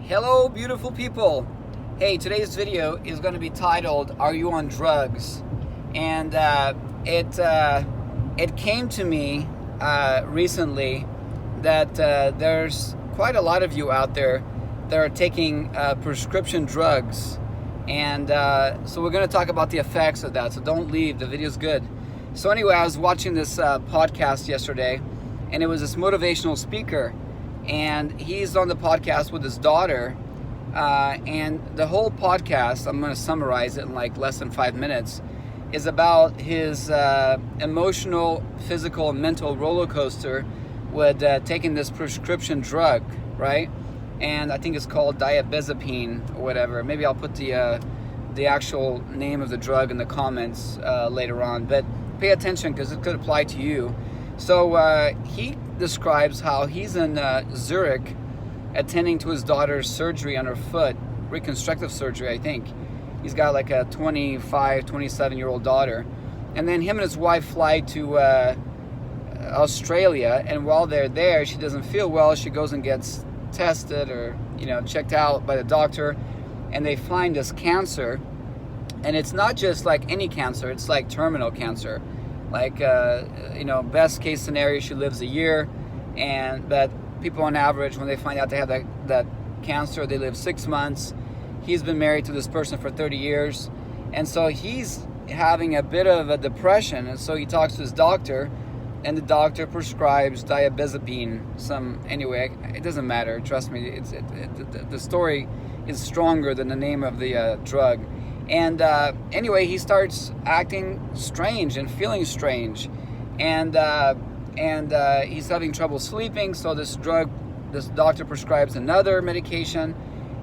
Hello, beautiful people. Hey, today's video is going to be titled, Are You on Drugs? And it came to me recently that there's quite a lot of you out there that are taking prescription drugs. And so we're going to talk about the effects of that. So don't leave. The video's good. So anyway, I was watching this podcast yesterday, and it was this motivational speaker. And he's on the podcast with his daughter, and the whole podcast, I'm going to summarize it in like less than 5 minutes, is about his emotional, physical, and mental roller coaster with taking this prescription drug, right? And I think it's called diazapine or whatever. Maybe I'll put the actual name of the drug in the comments later on, but pay attention because it could apply to you. So he describes how he's in Zurich attending to his daughter's surgery on her foot, reconstructive surgery, I think. He's got like a 25, 27-year-old daughter. And then him and his wife fly to Australia, and while they're there, she doesn't feel well. She goes and gets tested or, checked out by the doctor, and they find this cancer. And it's not just like any cancer, it's like terminal cancer. Like, best case scenario, she lives a year, but people on average, when they find out they have that cancer, they live 6 months. He's been married to this person for 30 years, and so he's having a bit of a depression, and so he talks to his doctor, and the doctor prescribes diazapine. Anyway, it doesn't matter, trust me, the story is stronger than the name of the drug. And anyway, he starts acting strange and feeling strange, and he's having trouble sleeping. So this doctor prescribes another medication,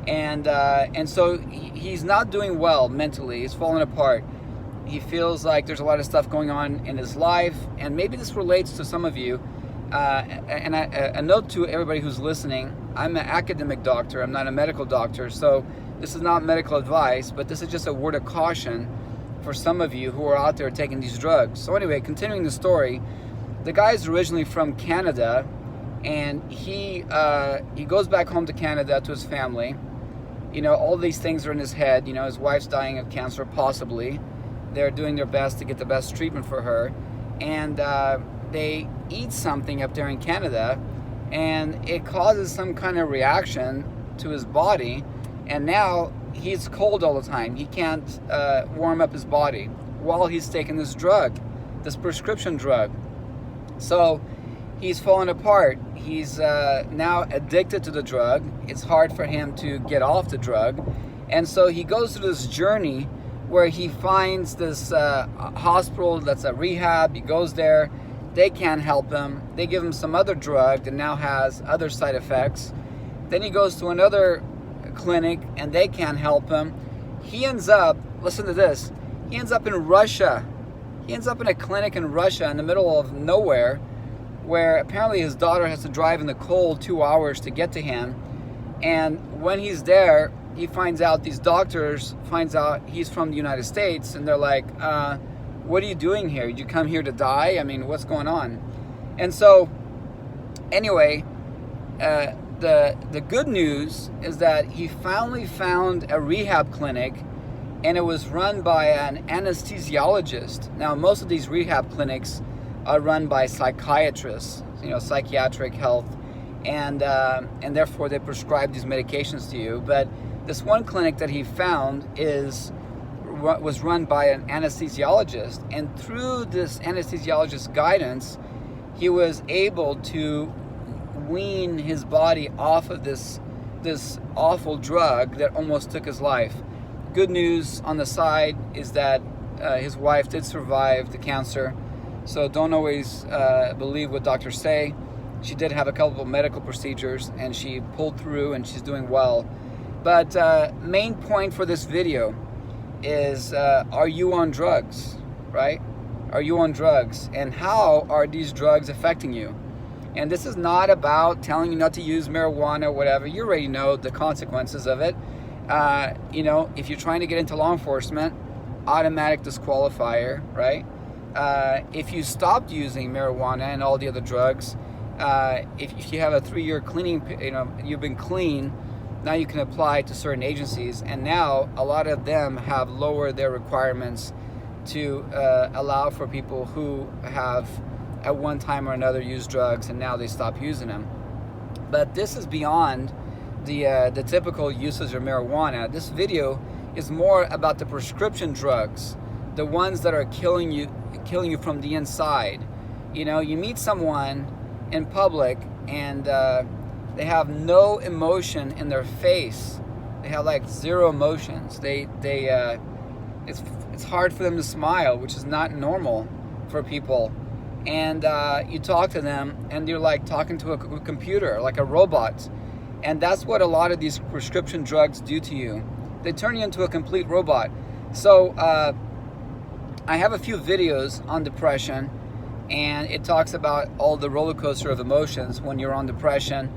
and so he's not doing well mentally. He's falling apart. He feels like there's a lot of stuff going on in his life, and maybe this relates to some of you. And a note to everybody who's listening: I'm an academic doctor. I'm not a medical doctor, so this is not medical advice, but this is just a word of caution for some of you who are out there taking these drugs. So anyway, continuing the story, the guy is originally from Canada, and he goes back home to Canada to his family. All these things are in his head. His wife's dying of cancer, possibly. They're doing their best to get the best treatment for her. And they eat something up there in Canada, and it causes some kind of reaction to his body. And now he's cold all the time. He can't warm up his body while he's taking this drug, this prescription drug. So he's falling apart. He's now addicted to the drug. It's hard for him to get off the drug. And so he goes through this journey where he finds this hospital that's a rehab. He goes there. They can't help him. They give him some other drug that now has other side effects. Then he goes to another clinic, and they can't help him. He ends up, listen to this, he ends up in Russia. He ends up in a clinic in Russia in the middle of nowhere, where apparently his daughter has to drive in the cold 2 hours to get to him. And when he's there, he finds out, these doctors finds out he's from the United States, and they're like, what are you doing here? Did you come here to die? I mean, what's going on? And so anyway, the good news is that he finally found a rehab clinic, and it was run by an anesthesiologist. Now, most of these rehab clinics are run by psychiatrists, psychiatric health, and therefore they prescribe these medications to you. But this one clinic that he found was run by an anesthesiologist, and through this anesthesiologist's guidance, he was able to wean his body off of this awful drug that almost took his life. Good news on the side is that his wife did survive the cancer, so don't always believe what doctors say. She did have a couple of medical procedures, and she pulled through, and she's doing well. But main point for this video is, are you on drugs, right? Are you on drugs, and how are these drugs affecting you? And this is not about telling you not to use marijuana or whatever. You already know the consequences of it. If you're trying to get into law enforcement, automatic disqualifier, right? If you stopped using marijuana and all the other drugs, if you have a 3-year cleaning, you've been clean, now you can apply to certain agencies, and now a lot of them have lowered their requirements to allow for people who have at one time or another used drugs and now they stop using them. But this is beyond the typical usage of marijuana. This video is more about the prescription drugs, the ones that are killing you from the inside. You know, you meet someone in public and they have no emotion in their face. They have like zero emotions. It's hard for them to smile, which is not normal for people. And you talk to them and you're like talking to a computer, like a robot. And that's what a lot of these prescription drugs do to you. They turn you into a complete robot. So I have a few videos on depression, and it talks about all the roller coaster of emotions when you're on depression,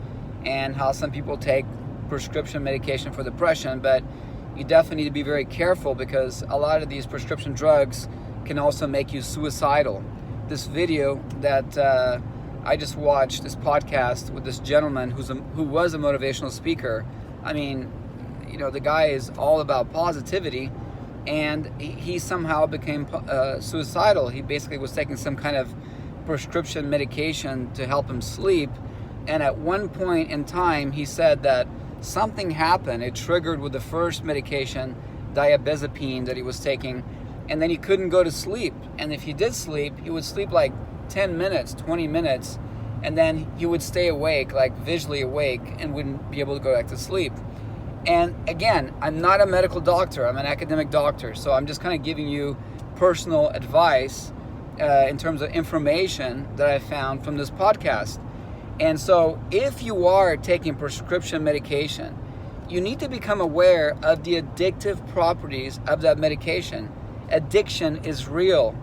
and how some people take prescription medication for depression, but you definitely need to be very careful because a lot of these prescription drugs can also make you suicidal. This video that I just watched, this podcast with this gentleman who was a motivational speaker. I mean, you know, the guy is all about positivity, and he somehow became suicidal. He basically was taking some kind of prescription medication to help him sleep, and at one point in time he said that something happened. It triggered with the first medication, diazapine, that he was taking, and then he couldn't go to sleep. And if he did sleep, he would sleep like 10 minutes, 20 minutes, and then he would stay awake, like visually awake, and wouldn't be able to go back to sleep. And again, I'm not a medical doctor, I'm an academic doctor, so I'm just kind of giving you personal advice in terms of information that I found from this podcast. And so if you are taking prescription medication, you need to become aware of the addictive properties of that medication. Addiction is real.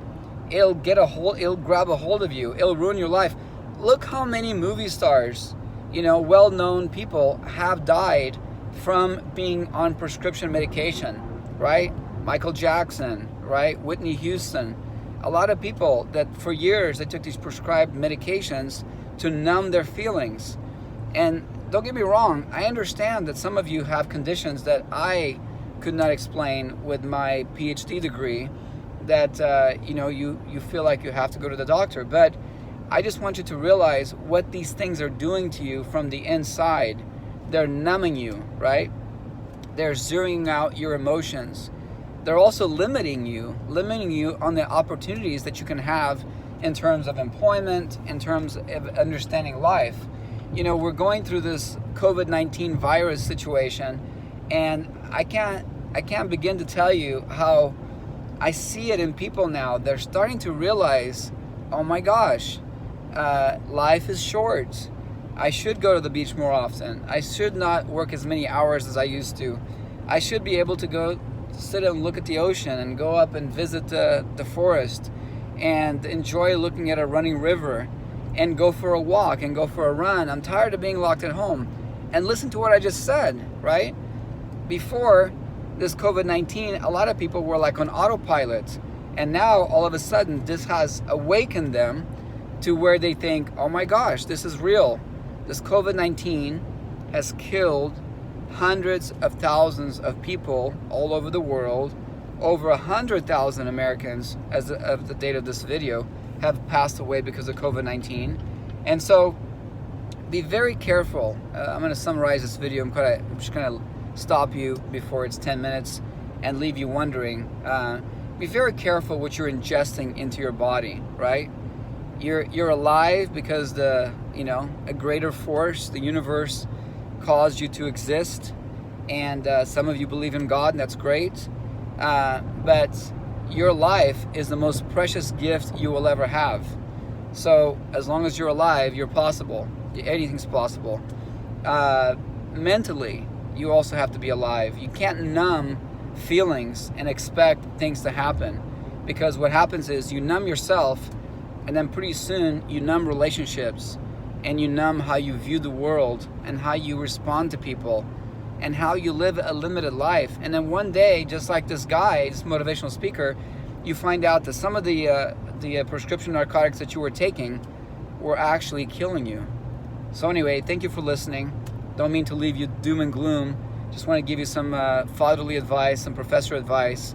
It'll grab a hold of you. It'll ruin your life. Look how many movie stars, you know, well-known people have died from being on prescription medication, right? Michael Jackson, right? Whitney Houston. A lot of people that for years they took these prescribed medications to numb their feelings. And don't get me wrong, I understand that some of you have conditions that I could not explain with my PhD degree, that you know, you feel like you have to go to the doctor. But I just want you to realize what these things are doing to you from the inside. They're numbing you, right? They're zeroing out your emotions. They're also limiting you on the opportunities that you can have in terms of employment, in terms of understanding life. You know, we're going through this COVID-19 virus situation, and I can't begin to tell you how I see it in people now. They're starting to realize, oh my gosh, life is short. I should go to the beach more often. I should not work as many hours as I used to. I should be able to go sit and look at the ocean and go up and visit the forest and enjoy looking at a running river and go for a walk and go for a run. I'm tired of being locked at home. And listen to what I just said, right? Before this COVID-19, a lot of people were like on autopilot. And now all of a sudden this has awakened them to where they think, oh my gosh, this is real. This COVID-19 has killed hundreds of thousands of people all over the world. Over 100,000 Americans, as of the date of this video, have passed away because of COVID-19. And so be very careful. I'm going to summarize this video. I'm just going to stop you before it's 10 minutes and leave you wondering. Be very careful what you're ingesting into your body, right? You're alive because a greater force, the universe, caused you to exist. And some of you believe in God, and that's great. But your life is the most precious gift you will ever have. So as long as you're alive, you're possible. Anything's possible. Mentally, you also have to be alive. You can't numb feelings and expect things to happen, because what happens is you numb yourself, and then pretty soon you numb relationships, and you numb how you view the world and how you respond to people and how you live a limited life. And then one day, just like this guy, this motivational speaker, you find out that some of the prescription narcotics that you were taking were actually killing you. So anyway, thank you for listening. Don't mean to leave you doom and gloom. Just want to give you some fatherly advice, some professor advice.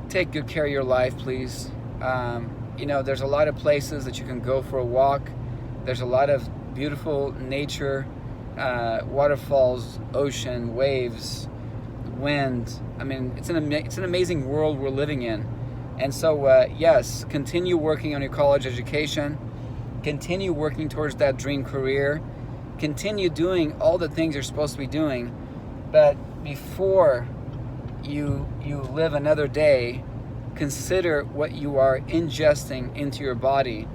Take good care of your life, please. You know, there's a lot of places that you can go for a walk. There's a lot of beautiful nature, waterfalls, ocean, waves, wind. I mean, it's an amazing world we're living in. And so, yes, continue working on your college education. Continue working towards that dream career. Continue doing all the things you're supposed to be doing. But before you live another day, consider what you are ingesting into your body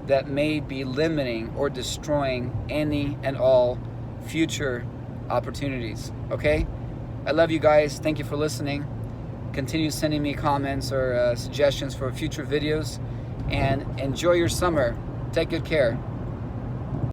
that may be limiting or destroying any and all future opportunities. Okay? I love you guys. Thank you for listening. Continue sending me comments or suggestions for future videos, and enjoy your summer. Take good care.